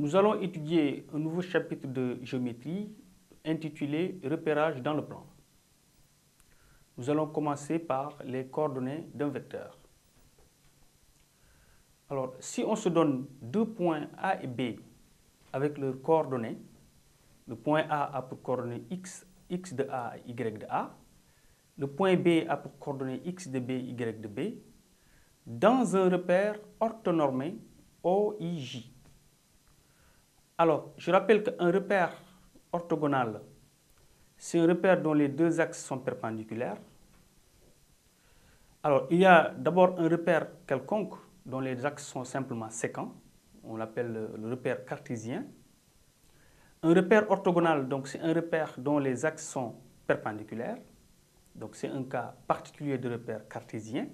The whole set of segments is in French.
nous allons étudier un nouveau chapitre de géométrie intitulé « Repérage dans le plan ». Nous allons commencer par les coordonnées d'un vecteur. Alors, si on se donne deux points A et B avec leurs coordonnées, le point A a pour coordonnées x, x de A et y de A, le point B a pour coordonnées x de B, y de B, dans un repère orthonormé OIJ. Alors, je rappelle qu'un repère orthogonal, c'est un repère dont les deux axes sont perpendiculaires. Alors, il y a d'abord un repère quelconque dont les axes sont simplement sécants. On l'appelle le repère cartésien. Un repère orthogonal, donc c'est un repère dont les axes sont perpendiculaires. Donc, c'est un cas particulier de repère cartésien.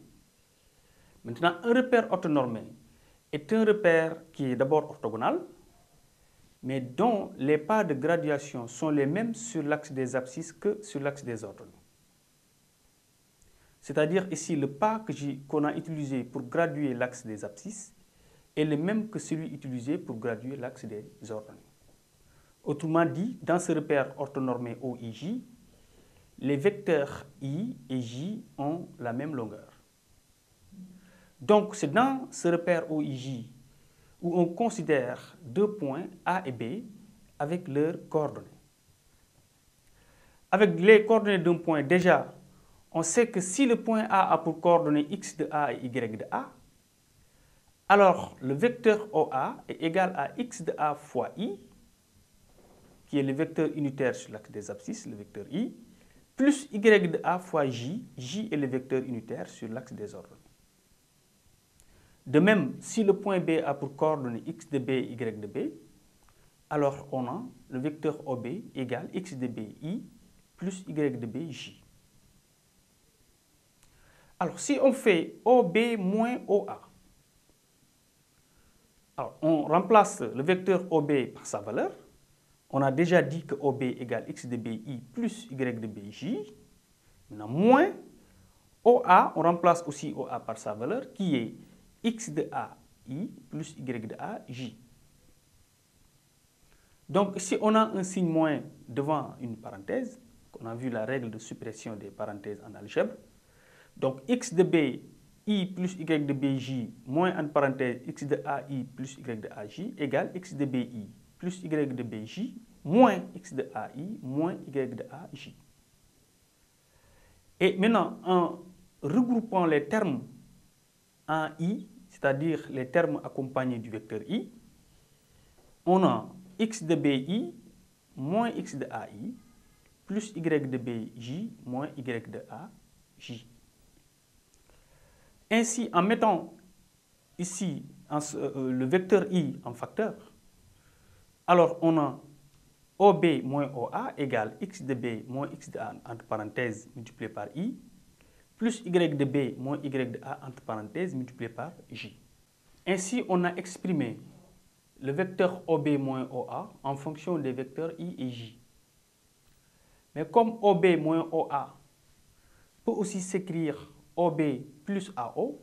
Maintenant, un repère orthonormé est un repère qui est d'abord orthogonal, mais dont les pas de graduation sont les mêmes sur l'axe des abscisses que sur l'axe des ordonnées. C'est-à-dire ici, le pas qu'on a utilisé pour graduer l'axe des abscisses est le même que celui utilisé pour graduer l'axe des ordonnées. Autrement dit, dans ce repère orthonormé OIJ, les vecteurs I et J ont la même longueur. Donc, c'est dans ce repère OIJ où on considère deux points A et B avec leurs coordonnées. Avec les coordonnées d'un point, déjà, on sait que si le point A a pour coordonnées x de A et y de A, alors le vecteur OA est égal à x de A fois I, qui est le vecteur unitaire sur l'axe des abscisses, le vecteur I, plus y de A fois J, J est le vecteur unitaire sur l'axe des ordonnées. De même, si le point B a pour coordonnées x de B, y de B, alors on a le vecteur OB égale x de B, I, plus y de B, J. Alors, si on fait OB moins OA, alors on remplace le vecteur OB par sa valeur. On a déjà dit que OB égale x de B, I, plus y de B, J. Maintenant, moins OA, on remplace aussi OA par sa valeur, qui est x de A, I, plus y de A, J. Donc, si on a un signe moins devant une parenthèse, on a vu la règle de suppression des parenthèses en algèbre, donc x de B, I plus y de B, J, moins entre parenthèses x de A, I plus y de A, J, égale x de B, I plus y de B, J, moins x de A, I, moins y de A, J. Et maintenant, en regroupant les termes en I, c'est-à-dire les termes accompagnés du vecteur I, on a x de BI moins x de AI plus y de BJ moins y de AJ. Ainsi, en mettant ici le vecteur I en facteur, alors on a OB moins OA égale x de B moins x de A entre parenthèses multiplié par I plus y de B moins y de A entre parenthèses multiplié par J. Ainsi, on a exprimé le vecteur OB moins OA en fonction des vecteurs I et J. Mais comme OB moins OA peut aussi s'écrire OB plus AO,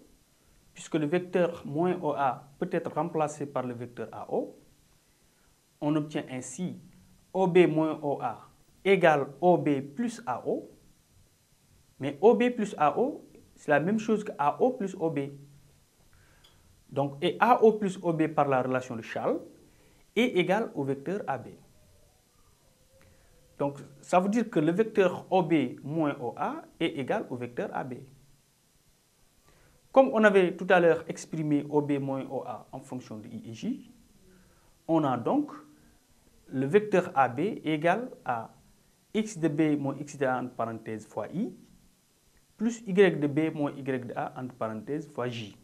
puisque le vecteur moins OA peut être remplacé par le vecteur AO, on obtient ainsi OB moins OA égale OB plus AO, mais OB plus AO, c'est la même chose que AO plus OB. Donc, et AO plus OB par la relation de Charles est égal au vecteur AB. Donc, ça veut dire que le vecteur OB moins OA est égal au vecteur AB. Comme on avait tout à l'heure exprimé OB moins OA en fonction de I et J, on a donc le vecteur AB égal à x de B moins x de A entre parenthèses fois I, plus y de B moins y de A entre parenthèses fois J.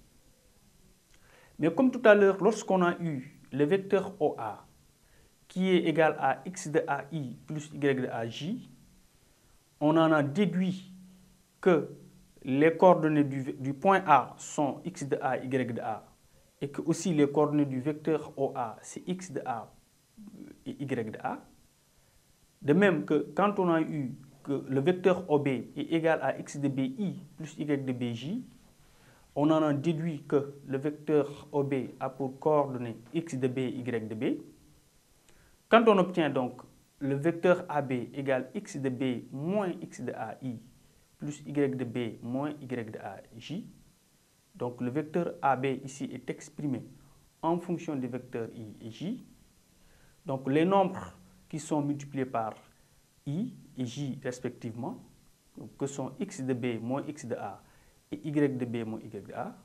Mais comme tout à l'heure, lorsqu'on a eu le vecteur OA qui est égal à x de AI plus y de AJ, on en a déduit que les coordonnées du point A sont x de A, y de A, et que aussi les coordonnées du vecteur OA, c'est x de A et y de A. De même que quand on a eu que le vecteur OB est égal à x de BI plus y de BJ, on en a déduit que le vecteur OB a pour coordonnées x de B, y de B, Quand on obtient donc le vecteur AB égale x de B moins x de AI plus y de B moins y de AJ, donc le vecteur AB ici est exprimé en fonction des vecteurs I et J. Donc les nombres qui sont multipliés par I et J respectivement, donc, que sont x de B moins x de A et y de B moins y de A,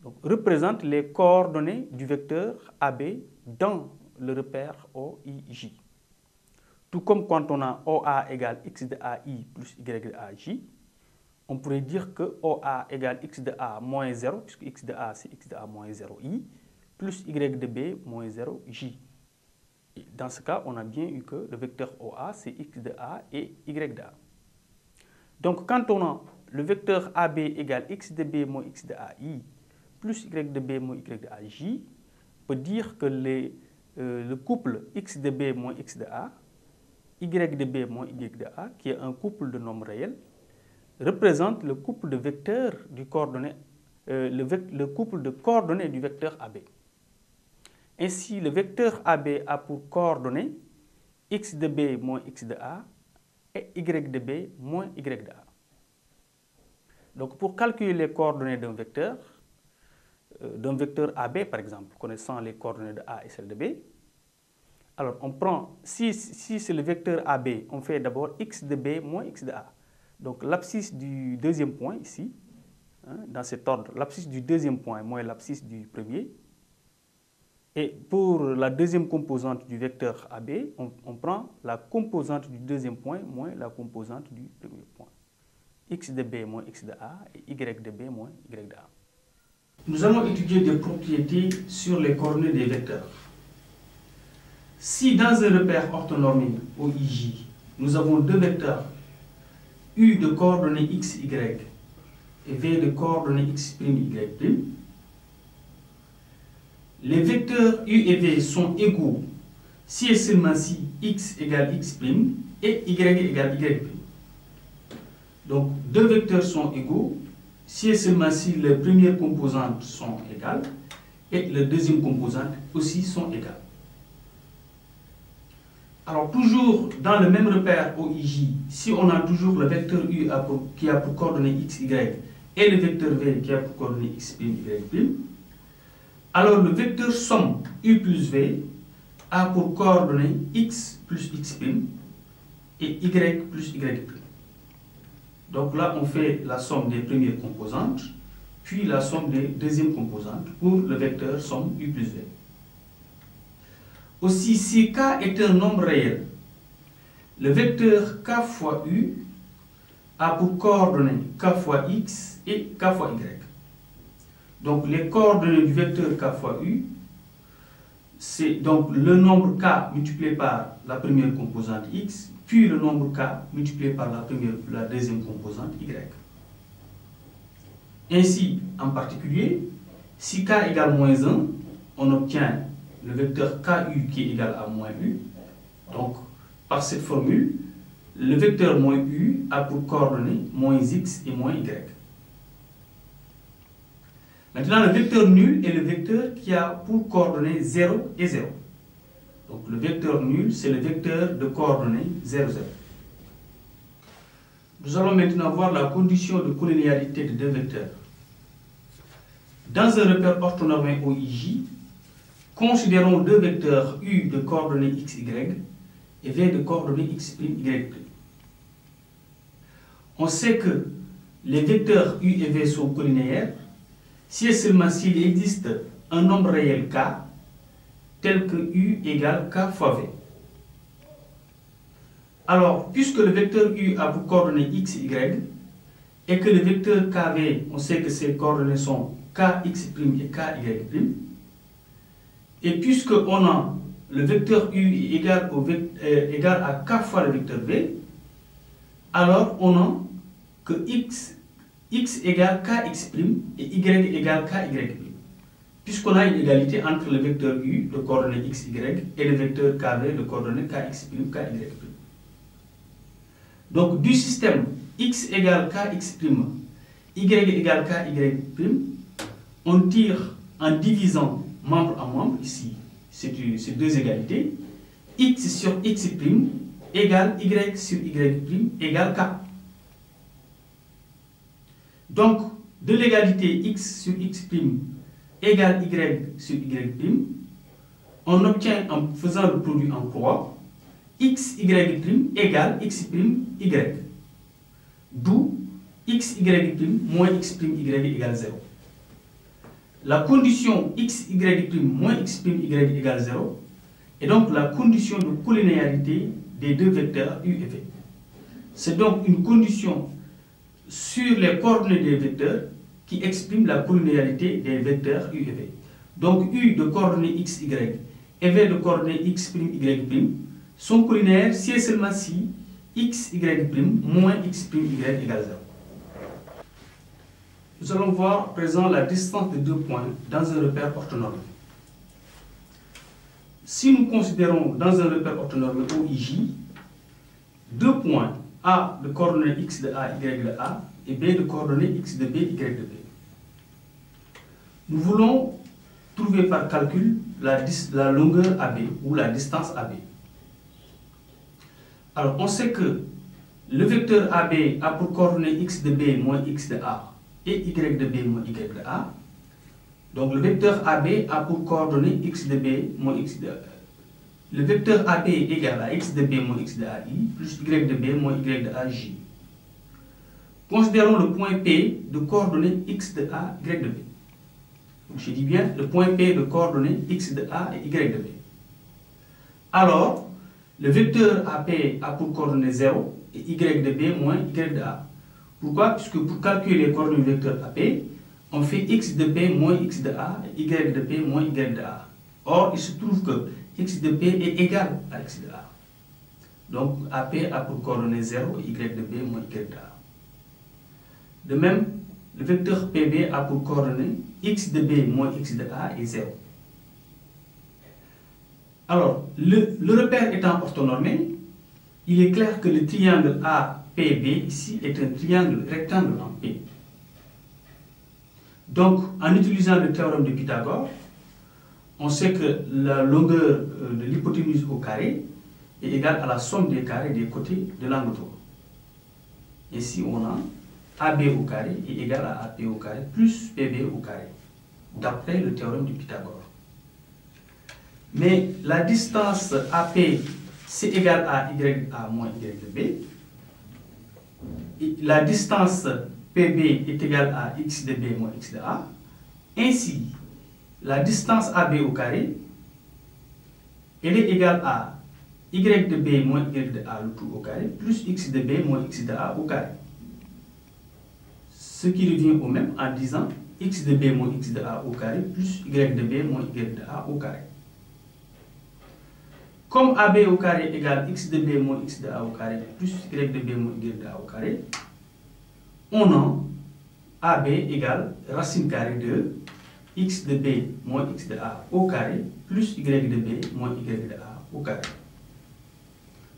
donc, représentent les coordonnées du vecteur AB dans le repère OIJ. Tout comme quand on a OA égale x de AI plus y de AJ, on pourrait dire que OA égale x de A moins 0, puisque x de A c'est x de A moins 0i, plus y de B moins 0j. Et dans ce cas, on a bien eu que le vecteur OA c'est x de A et y de A. Donc quand on a le vecteur AB égale x de B moins x de AI plus y de B moins y de AJ, on peut dire que le couple x de B moins x de A, y de B moins y de A, qui est un couple de nombres réels, représente le couple de vecteurs du coordonnée, le couple de coordonnées du vecteur AB. Ainsi, le vecteur AB a pour coordonnées x de B moins x de A et y de B moins y de A. Donc, pour calculer les coordonnées d'un vecteur AB par exemple, connaissant les coordonnées de A et celles de B, alors on prend, si c'est le vecteur AB, on fait d'abord x de B moins x de A. Donc l'abscisse du deuxième point ici, hein, dans cet ordre, l'abscisse du deuxième point moins l'abscisse du premier. Et pour la deuxième composante du vecteur AB, on prend la composante du deuxième point moins la composante du premier point. X de B moins x de A et y de B moins y de A. Nous allons étudier des propriétés sur les coordonnées des vecteurs. Si dans un repère orthonormé OIJ, nous avons deux vecteurs U de coordonnées x, y et V de coordonnées x', y', les vecteurs U et V sont égaux si et seulement si x égale x' et y égale y'. Donc, deux vecteurs sont égaux si et seulement si les premières composantes sont égales et les deuxièmes composantes aussi sont égales. Alors, toujours dans le même repère OIJ, si on a toujours le vecteur U qui a pour coordonnées x, y et le vecteur V qui a pour coordonnées x', y', alors le vecteur somme U plus V a pour coordonnées x plus x' et y plus y'. Donc là, on fait la somme des premières composantes, puis la somme des deuxièmes composantes pour le vecteur somme U plus V. Aussi, si k est un nombre réel, le vecteur k fois U a pour coordonnées k fois x et k fois y. Donc les coordonnées du vecteur k fois U, c'est donc le nombre k multiplié par la première composante x, puis le nombre k multiplié par la deuxième composante y. Ainsi, en particulier, si k égale moins 1, on obtient le vecteur KU qui est égal à moins U. Donc, par cette formule, le vecteur moins U a pour coordonnées moins x et moins y. Maintenant, le vecteur nul est le vecteur qui a pour coordonnées 0 et 0. Donc, le vecteur nul, c'est le vecteur de coordonnées 0, 0. Nous allons maintenant voir la condition de collinéarité de deux vecteurs. Dans un repère orthonormé OIJ, considérons deux vecteurs U de coordonnées x, y et V de coordonnées x', y'. On sait que les vecteurs U et V sont collinéaires si et seulement s'il existe un nombre réel k tel que U égale k fois V. Alors, puisque le vecteur U a pour coordonnées x, y et que le vecteur kV, on sait que ses coordonnées sont kx' et ky', et puisque on a le vecteur U égal à k fois le vecteur V, alors on a que x égale kx' et y égale ky'. Puisqu'on a une égalité entre le vecteur U de coordonnées x, y et le vecteur kV de coordonnées kx', ky'. Donc du système x égale kx', y égale ky', on tire en divisant membre à membre, ici, c'est deux égalités, x sur x' égale y sur y' égale k. Donc, de l'égalité x sur x' égale y sur y', on obtient en faisant le produit en croix x, y' égale x', y. D'où x, y' moins x', y égale 0. La condition x, y' moins x', y égale 0 est donc la condition de collinéarité des deux vecteurs u et v. C'est donc une condition sur les coordonnées des vecteurs qui exprime la collinéarité des vecteurs u et v. Donc u de coordonnées x, y et v de coordonnées x', y' sont collinaires si et seulement si x, y' moins x', y égale 0. Nous allons voir à présent la distance de deux points dans un repère orthonormé. Si nous considérons dans un repère orthonormé OIJ deux points A de coordonnées x de A, y de A et B de coordonnées x de B, y de B. Nous voulons trouver par calcul la longueur AB ou la distance AB. Alors on sait que le vecteur AB a pour coordonnées x de B moins x de A et y de B moins y de A. Donc le vecteur AB a pour coordonnées x de B moins x de A. Le vecteur AB égale à x de B moins x de AI plus y de B moins y de AJ. Considérons le point P de coordonnées x de A, y de B. Donc, je dis bien le point P de coordonnées x de A et y de B. Alors, le vecteur AP a pour coordonnées 0 et y de B moins y de A. Pourquoi? Puisque pour calculer les coordonnées du vecteur AP, on fait x de B moins x de A et y de B moins y de A. Or, il se trouve que x de B est égal à x de A. Donc, AP a pour coordonnées 0 et y de B moins y de A. De même, le vecteur PB a pour coordonnées x de B moins x de A et 0. Alors, le repère étant orthonormé, il est clair que le triangle APB ici est un triangle rectangle en P. Donc, en utilisant le théorème de Pythagore, on sait que la longueur de l'hypoténuse au carré est égale à la somme des carrés des côtés de l'angle droit. Ici, on a AB au carré est égal à AP au carré plus PB au carré, d'après le théorème de Pythagore. Mais la distance AP, c'est égal à YA moins Y de B. Et la distance PB est égale à X de B moins X de A. Ainsi, la distance AB au carré, elle est égale à Y de B moins Y de A le tout au carré, plus X de B moins X de A au carré. Ce qui revient au même en disant X de B moins X de A au carré, plus Y de B moins Y de A au carré. Comme AB au carré égale x de B moins x de A au carré plus y de B moins y de A au carré, on a AB égale racine carrée de x de B moins x de A au carré plus y de B moins y de A au carré.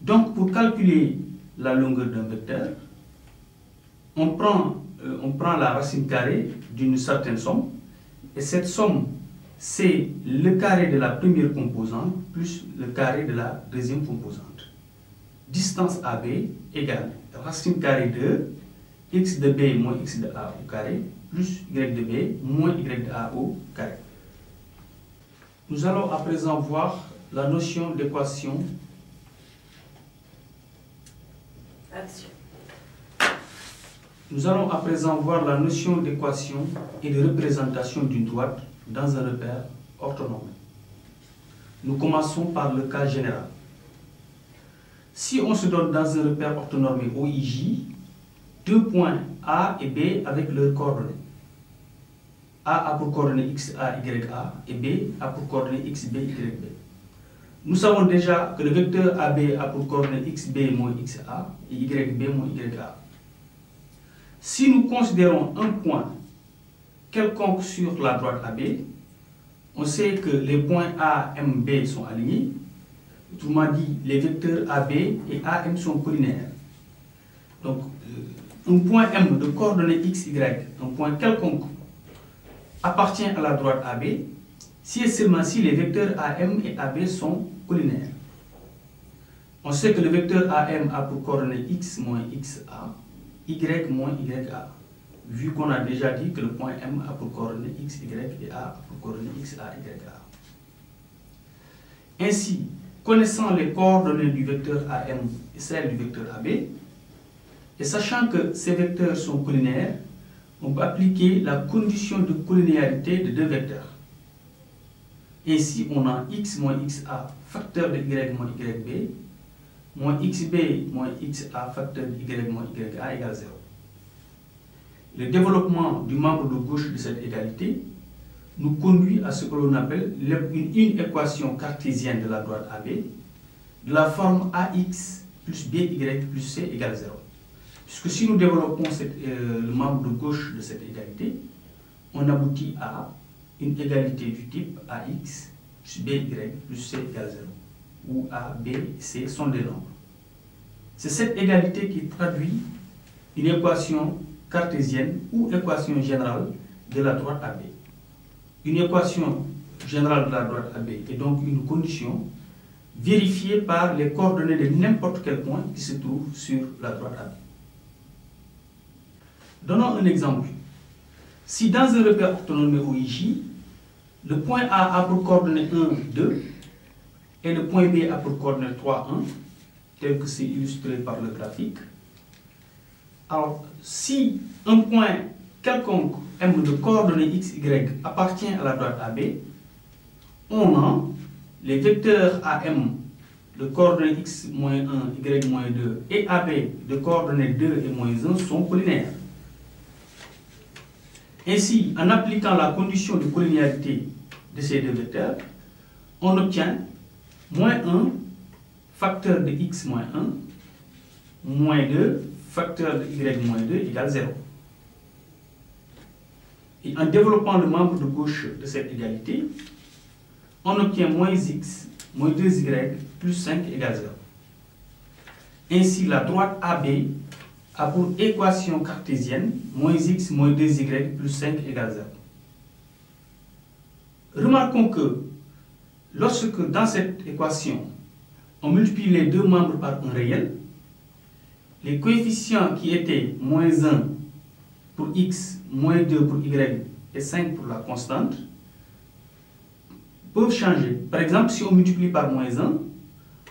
Donc pour calculer la longueur d'un vecteur, on prend la racine carrée d'une certaine somme, et cette somme, c'est le carré de la première composante plus le carré de la deuxième composante. Distance AB égale racine carrée de x de B moins x de A au carré plus y de B moins y de A au carré. Nous allons à présent voir la notion d'équation. Nous allons à présent voir la notion d'équation et de représentation d'une droite dans un repère orthonormé. Nous commençons par le cas général. Si on se donne dans un repère orthonormé OIJ deux points A et B avec leurs coordonnées. A a pour coordonnées x, A, y, A et B a pour coordonnées x, B, y, B. Nous savons déjà que le vecteur AB a pour coordonnées x, B moins x, A et y, B moins y, A. Si nous considérons un point quelconque sur la droite AB, on sait que les points A, M, B sont alignés. Autrement dit, les vecteurs AB et AM sont collinaires. Donc, un point M de coordonnées x, y, un point quelconque, appartient à la droite AB si et seulement si les vecteurs AM et AB sont collinaires. On sait que le vecteur AM a pour coordonnée x moins xa, y moins ya, vu qu'on a déjà dit que le point M a pour coordonnée x, y et A a pour coordonnée xa, ya. Ainsi, connaissant les coordonnées du vecteur AM et celles du vecteur AB, et sachant que ces vecteurs sont collinaires, on peut appliquer la condition de collinéarité de deux vecteurs. Ainsi, on a x moins xa facteur de y moins yb, moins xb moins xa facteur de y moins ya égale 0. Le développement du membre de gauche de cette égalité nous conduit à ce que l'on appelle une équation cartésienne de la droite AB de la forme ax plus by plus c égale 0. Puisque si nous développons le membre de gauche de cette égalité, on aboutit à une égalité du type ax plus by plus c égale 0, où a, b et c sont des nombres. C'est cette égalité qui traduit une équation cartésienne ou équation générale de la droite AB. Une équation générale de la droite AB est donc une condition vérifiée par les coordonnées de n'importe quel point qui se trouve sur la droite AB. Donnons un exemple. Si dans un repère orthonormé OIJ, le point A a pour coordonnée 1, 2 et le point B a pour coordonnée 3, 1, tel que c'est illustré par le graphique, alors si un point quelconque M de coordonnées x, y appartient à la droite AB, on a les vecteurs AM de coordonnées x moins 1, y moins 2 et AB de coordonnées 2 et moins 1 sont collinaires. Ainsi, en appliquant la condition de collinéarité de ces deux vecteurs, on obtient moins 1 facteur de x moins 1, moins 2 facteur de y moins 2 égale 0. Et en développant le membre de gauche de cette égalité, on obtient moins x moins 2y plus 5 égale 0. Ainsi, la droite AB a pour équation cartésienne moins x moins 2y plus 5 égale 0. Remarquons que lorsque dans cette équation, on multiplie les deux membres par un réel, les coefficients qui étaient moins 1 pour x, moins 2 pour y et 5 pour la constante peuvent changer. Par exemple, si on multiplie par moins 1,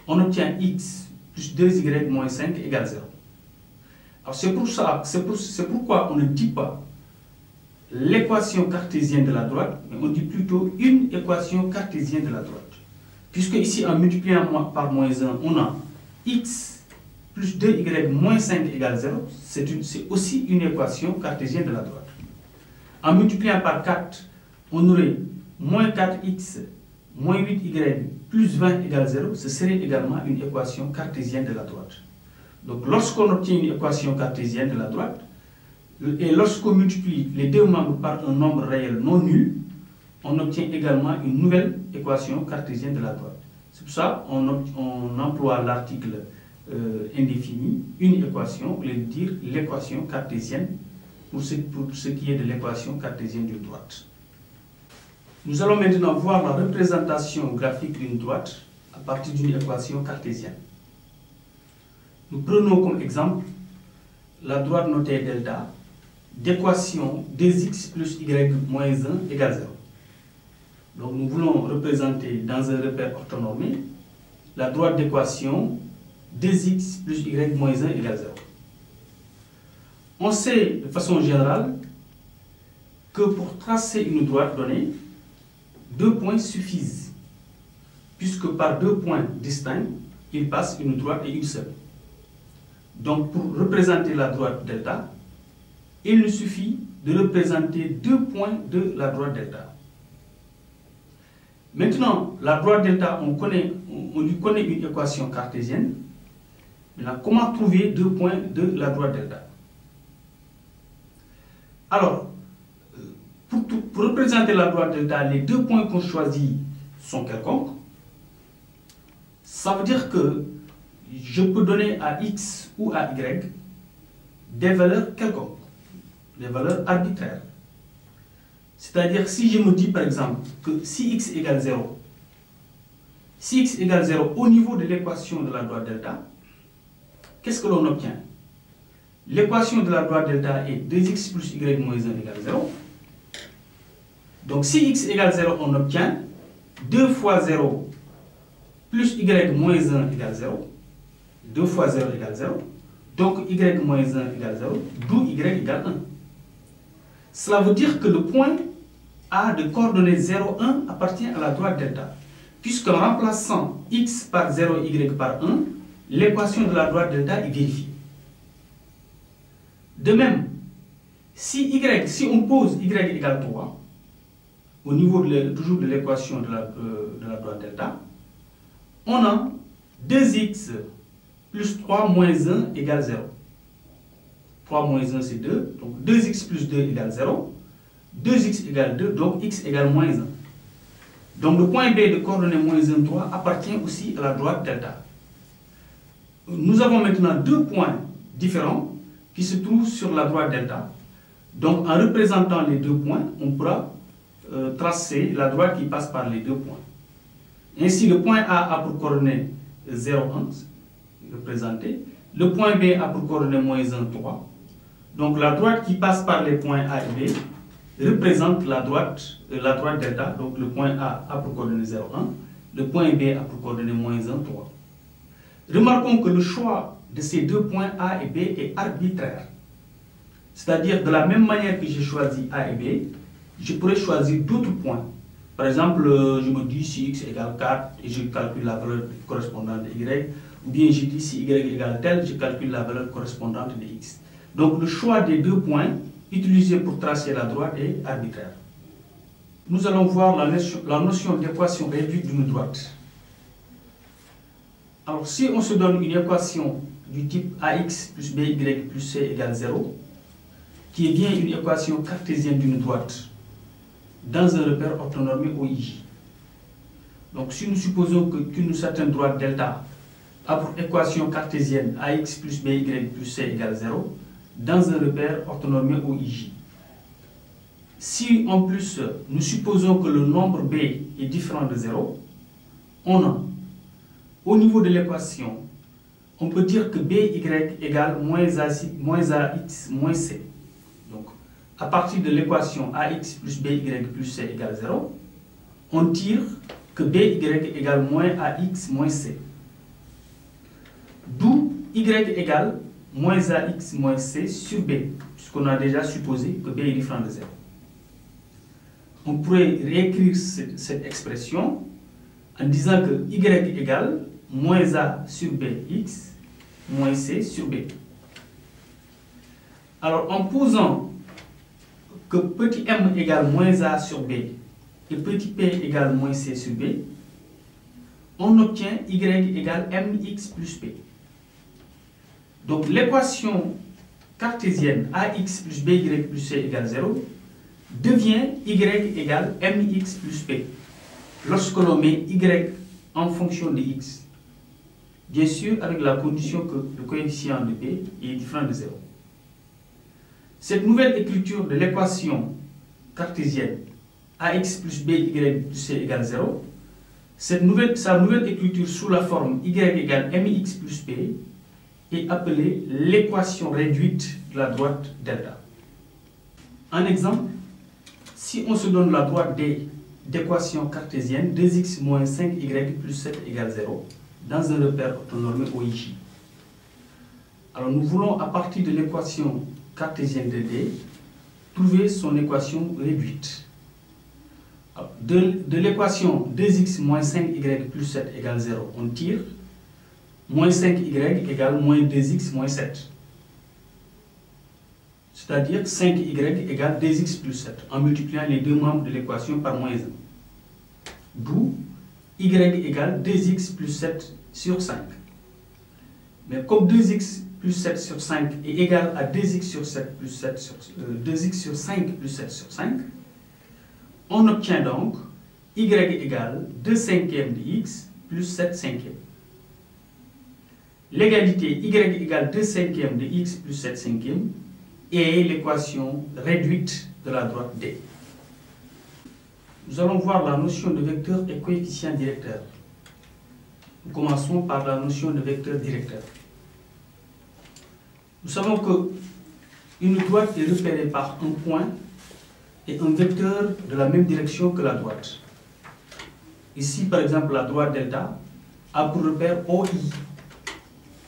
on obtient x plus 2y moins 5 égale 0. Alors c'est pourquoi on ne dit pas l'équation cartésienne de la droite, mais on dit plutôt une équation cartésienne de la droite. Puisque ici, en multipliant par moins 1, on a x plus 2y moins 5 égale 0, c'est aussi une équation cartésienne de la droite. En multipliant par 4, on aurait moins 4x moins 8y plus 20 égale 0, ce serait également une équation cartésienne de la droite. Donc lorsqu'on obtient une équation cartésienne de la droite, et lorsqu'on multiplie les deux membres par un nombre réel non nul, on obtient également une nouvelle équation cartésienne de la droite. C'est pour ça qu'on emploie l'article indéfini, une équation, au lieu de dire l'équation cartésienne, pour ce qui est de l'équation cartésienne d'une droite. Nous allons maintenant voir la représentation graphique d'une droite à partir d'une équation cartésienne. Nous prenons comme exemple la droite notée delta d'équation 2x plus y moins 1 égale 0. Donc nous voulons représenter dans un repère orthonormé la droite d'équation 2x plus y moins 1 égale 0. On sait de façon générale que pour tracer une droite donnée, deux points suffisent, puisque par deux points distincts, il passe une droite et une seule. Donc pour représenter la droite delta, il nous suffit de représenter deux points de la droite delta. Maintenant, la droite delta, on lui connaît une équation cartésienne. Maintenant, comment trouver deux points de la droite delta? Alors, pour représenter la droite delta, les deux points qu'on choisit sont quelconques. Ça veut dire que je peux donner à x ou à y des valeurs quelconques, des valeurs arbitraires. C'est-à-dire, si je me dis par exemple que si x égale 0, si x égale 0 au niveau de l'équation de la droite delta, qu'est-ce que l'on obtient? L'équation de la droite delta est 2x plus y moins 1 égale 0. Donc si x égale 0, on obtient 2 fois 0 plus y moins 1 égale 0. 2 fois 0 égale 0. Donc y moins 1 égale 0, d'où y égale 1. Cela veut dire que le point A de coordonnées 0, 1 appartient à la droite delta. Puisqu'en remplaçant x par 0, y par 1, l'équation de la droite delta est vérifiée. De même, si on pose y égale 3, au niveau toujours de l'équation de la droite delta, on a 2x plus 3 moins 1 égale 0. 3 moins 1 c'est 2, donc 2x plus 2 égale 0. 2x égale 2, donc x égale moins 1. Donc le point B de coordonnées moins 1, 3 appartient aussi à la droite delta. Nous avons maintenant deux points différents qui se trouvent sur la droite delta. Donc en représentant les deux points, on pourra tracer la droite qui passe par les deux points. Ainsi, le point A a pour coordonnées 0, 1, représenté. Le point B a pour coordonnées moins 1, 3. Donc la droite qui passe par les points A et B représente la droite delta. Donc le point A a pour coordonnées 0, 1. Le point B a pour coordonnées moins 1, 3. Remarquons que le choix de ces deux points A et B est arbitraire. C'est-à-dire, de la même manière que j'ai choisi A et B, je pourrais choisir d'autres points. Par exemple, je me dis si x égale 4 et je calcule la valeur correspondante de y, ou bien je dis si y égale tel, je calcule la valeur correspondante de x. Donc le choix des deux points utilisés pour tracer la droite est arbitraire. Nous allons voir la notion d'équation réduite d'une droite. Alors si on se donne une équation du type ax plus by plus c égale 0, qui est bien une équation cartésienne d'une droite, dans un repère orthonormé OIJ. Donc si nous supposons qu'une certaine droite delta a pour équation cartésienne ax plus by plus c égale 0, dans un repère orthonormé OIJ. Si en plus nous supposons que le nombre b est différent de 0, on a, au niveau de l'équation, on peut dire que by égale moins ax moins c. Donc, à partir de l'équation ax plus by plus c égale 0, on tire que by égale moins ax moins c. D'où y égale moins ax moins c sur b, puisqu'on a déjà supposé que b est différent de 0. On pourrait réécrire cette expression en disant que y égale moins a sur bx moins c sur b. Alors, en posant que petit m égale moins a sur b et petit p égale moins c sur b, on obtient y égale mx plus p. Donc, l'équation cartésienne ax plus by plus c égale 0 devient y égale mx plus p lorsque l'on met y en fonction de x. Bien sûr, avec la condition que le coefficient de p est différent de 0. Cette nouvelle écriture de l'équation cartésienne ax plus by plus c égale 0, sa nouvelle écriture sous la forme y égale mx plus p est appelée l'équation réduite de la droite delta. Un exemple, si on se donne la droite D d'équation cartésienne 2x moins 5y plus 7 égale 0 dans un repère orthonormé OIJ. Alors nous voulons, à partir de l'équation cartésienne de D, trouver son équation réduite. Alors, de l'équation 2x moins 5y plus 7 égale 0, on tire moins 5y égale moins 2x moins 7. C'est-à-dire 5y égale 2x plus 7, en multipliant les deux membres de l'équation par moins 1. D'où y égale 2x plus 7 sur 5. Mais comme 2x plus 7 sur 5 est égal à 2x sur 7 plus 7 sur 2x sur 5 plus 7 sur 5, on obtient donc y égale 2 cinquièmes de x plus 7 cinquièmes. L'égalité y égale 2 cinquièmes de x plus 7 cinquièmes est l'équation réduite de la droite D. Nous allons voir la notion de vecteur et coefficient directeur. Nous commençons par la notion de vecteur directeur. Nous savons que une droite est repérée par un point et un vecteur de la même direction que la droite. Ici, par exemple, la droite delta a pour repère OI.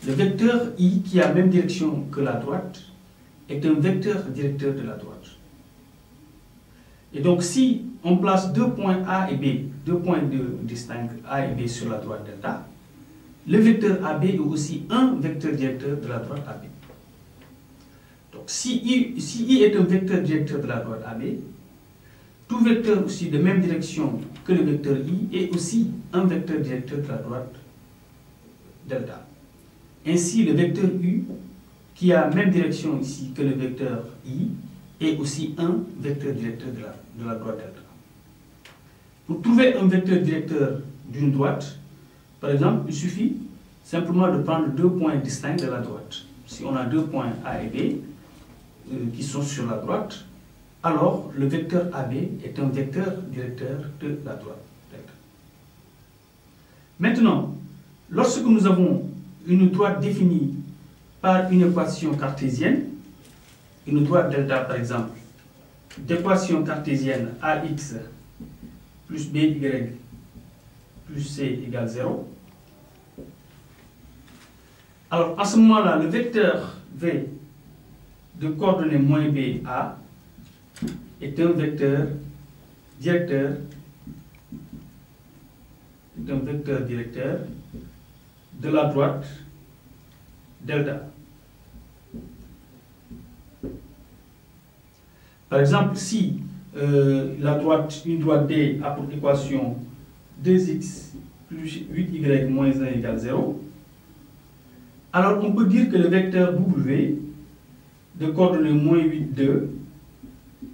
Le vecteur I, qui a la même direction que la droite, est un vecteur directeur de la droite. Et donc, si on place deux points A et B, deux points distincts A et B sur la droite delta, le vecteur AB est aussi un vecteur directeur de la droite AB. Donc, si I est un vecteur directeur de la droite AB, tout vecteur aussi de même direction que le vecteur I est aussi un vecteur directeur de la droite delta. Ainsi, le vecteur U, qui a la même direction ici que le vecteur I, est aussi un vecteur directeur de la droite delta. Pour trouver un vecteur directeur d'une droite, par exemple, il suffit simplement de prendre deux points distincts de la droite. Si on a deux points A et B qui sont sur la droite, alors le vecteur AB est un vecteur directeur de la droite delta. Maintenant, lorsque nous avons une droite définie par une équation cartésienne, une droite delta par exemple, d'équation cartésienne AX plus BY plus C égale 0, alors à ce moment-là, le vecteur V de coordonnées moins B, A, est un vecteur directeur de la droite delta. Par exemple, si une droite D a pour équation 2x plus 8y moins 1 égale 0, alors on peut dire que le vecteur W de coordonnées moins 8, 2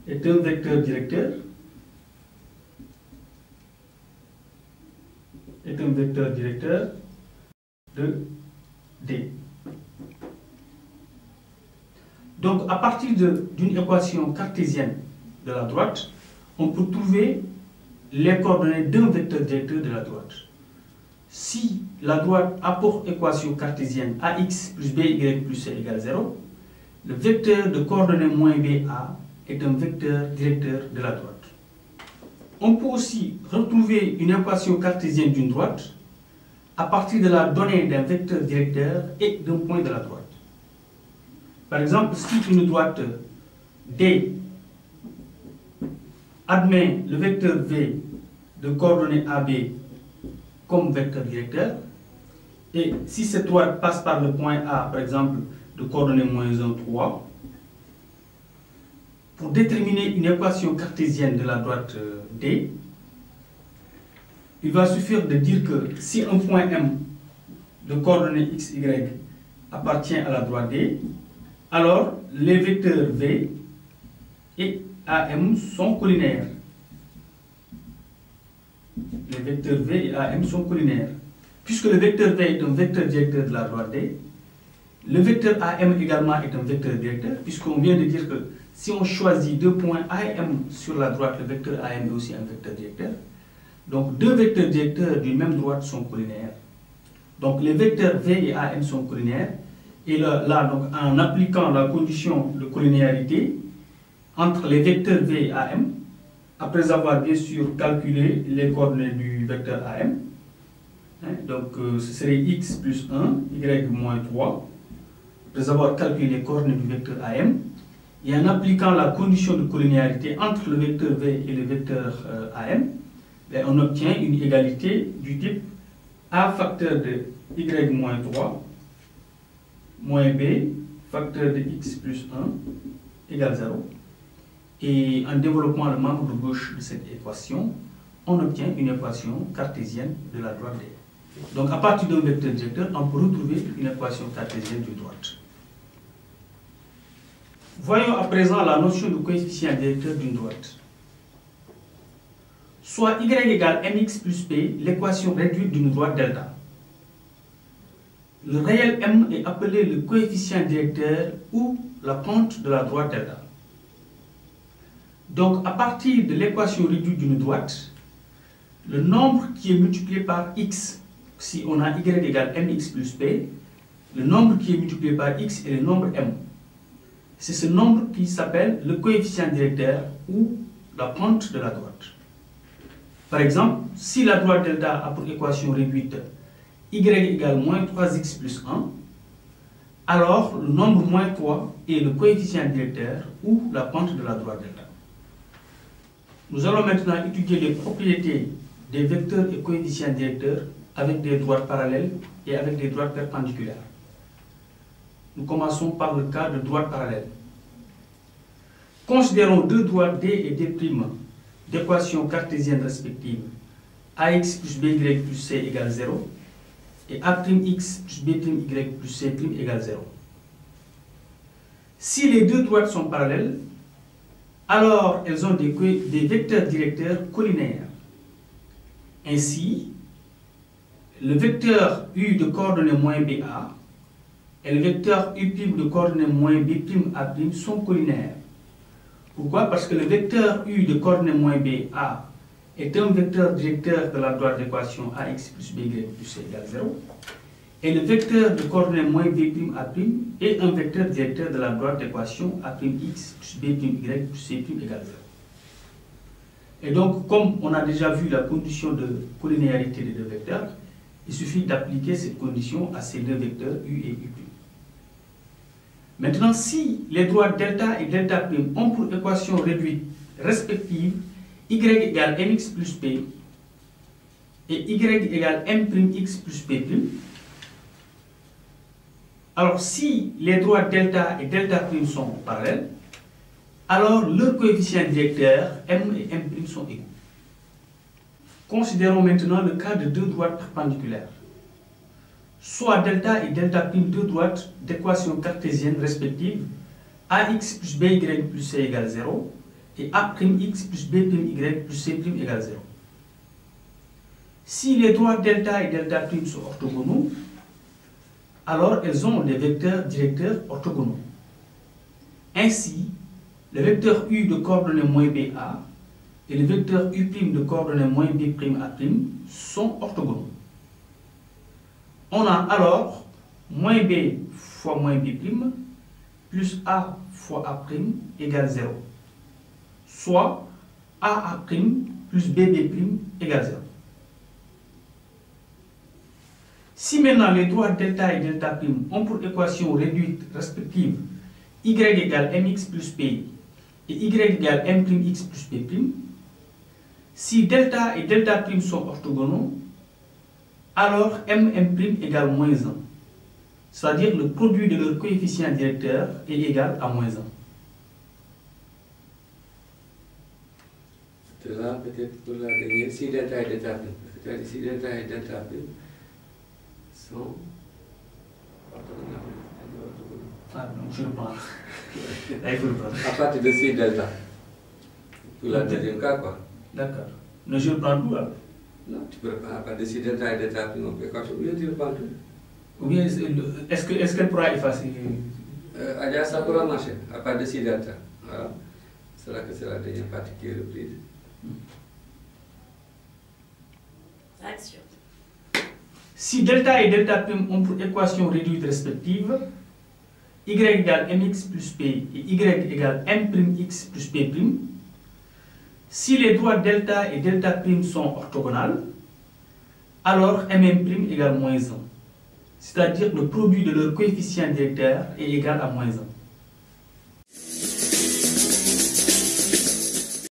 est un vecteur directeur de D. Donc, à partir d'une équation cartésienne de la droite, on peut trouver les coordonnées d'un vecteur directeur de la droite. Si la droite a pour équation cartésienne AX plus BY plus C égale 0, le vecteur de coordonnées moins BA est un vecteur directeur de la droite. On peut aussi retrouver une équation cartésienne d'une droite à partir de la donnée d'un vecteur directeur et d'un point de la droite. Par exemple, si une droite D admet le vecteur V de coordonnées AB comme vecteur directeur, et si cette droite passe par le point A, par exemple, de coordonnées moins 1, 3, pour déterminer une équation cartésienne de la droite D, il va suffire de dire que si un point M de coordonnées x, y appartient à la droite D, alors les vecteurs V et AM sont collinaires. Les vecteurs V et AM sont collinaires. Puisque le vecteur V est un vecteur directeur de la droite D, le vecteur AM également est un vecteur directeur, puisqu'on vient de dire que si on choisit deux points A et M sur la droite, le vecteur AM est aussi un vecteur directeur. Donc deux vecteurs directeurs d'une même droite sont collinaires. Donc les vecteurs V et AM sont collinaires. Et là donc, en appliquant la condition de collinéarité entre les vecteurs V et AM, après avoir bien sûr calculé les coordonnées du vecteur AM, donc ce serait x plus 1, y moins 3, après avoir calculé les coordonnées du vecteur AM, et en appliquant la condition de collinéarité entre le vecteur V et le vecteur AM, on obtient une égalité du type A facteur de y moins 3 moins b facteur de x plus 1 égale 0. Et en développant le membre de gauche de cette équation, on obtient une équation cartésienne de la droite D. Donc à partir d'un vecteur directeur, on peut retrouver une équation cartésienne de droite. Voyons à présent la notion de coefficient directeur d'une droite. Soit y égale mx plus p, l'équation réduite d'une droite delta. Le réel m est appelé le coefficient directeur ou la pente de la droite delta. Donc à partir de l'équation réduite d'une droite, le nombre qui est multiplié par x, si on a y égale mx plus p, le nombre qui est multiplié par x est le nombre m. C'est ce nombre qui s'appelle le coefficient directeur ou la pente de la droite. Par exemple, si la droite delta a pour équation réduite y égale moins 3x plus 1, alors le nombre moins 3 est le coefficient directeur ou la pente de la droite delta. Nous allons maintenant étudier les propriétés des vecteurs et coefficients directeurs avec des droites parallèles et avec des droites perpendiculaires. Nous commençons par le cas de droite parallèle. Considérons deux droites D et D' d'équations cartésiennes respectives ax plus by plus c égale 0 et a'x plus b'y plus c' égale 0. Si les deux droites sont parallèles, alors elles ont des vecteurs directeurs collinaires. Ainsi, le vecteur u de coordonnées moins ba et le vecteur u' de coordonnées moins b'A' sont collinaires. Pourquoi? Parce que le vecteur u de coordonnées moins ba est un vecteur directeur de la droite d'équation ax plus by plus c égale 0, et le vecteur de coordonnées moins b'A' est un vecteur directeur de la droite d'équation a'x plus b'y plus c' égale 0. Et donc, comme on a déjà vu la condition de collinéarité des deux vecteurs, il suffit d'appliquer cette condition à ces deux vecteurs u et u'. Maintenant, si les droites delta et delta' ont pour équation réduite respective y égale mx plus p et y égale m'x plus p', alors si les droites delta et delta' sont parallèles, alors leurs coefficients directeurs m et m' sont égaux. Considérons maintenant le cas de deux droites perpendiculaires. Soit delta et delta', deux droites d'équations cartésiennes respectives ax plus by plus c égale 0 et a'x plus b'y plus c' égale 0. Si les droites delta et delta' sont orthogonaux, alors elles ont des vecteurs directeurs orthogonaux. Ainsi, le vecteur u de coordonnées moins ba et le vecteur u' de coordonnées moins b'A' sont orthogonaux. On a alors moins b fois moins b' plus a fois a' égale 0, soit a' plus bb' égale 0. Si maintenant les droites delta et delta' ont pour équation réduite respective y égale mx plus p et y égale m'x plus p', si delta et delta' sont orthogonaux, alors m' égale moins 1, c'est-à-dire le produit de leur coefficient directeur est égal à moins 1. De là, peut-être pour la dernière, si delta et delta', c'est-à-dire si delta et delta' sont orthogonaux. Ah, donc je le prends. Là, il faut le prendre. À partir de si delta, pour la deuxième cas, quoi. D'accord. Mais je le prends tout là. Non, tu peux prendre à partir de si delta et delta', on peut quand même, tu le prends tout. Ou bien, est-ce qu'elle pourra effacer? Adia, ça pourra marcher, à partir de si delta. Voilà. C'est là que c'est la dernière partie qui est reprise. Action. Si delta et delta' ont pour équation réduite respective y égale mx plus p et y égale m'x plus p', si les droites delta et delta' sont orthogonales, alors mm' égale moins 1, c'est-à-dire le produit de leur coefficient directeur est égal à moins 1.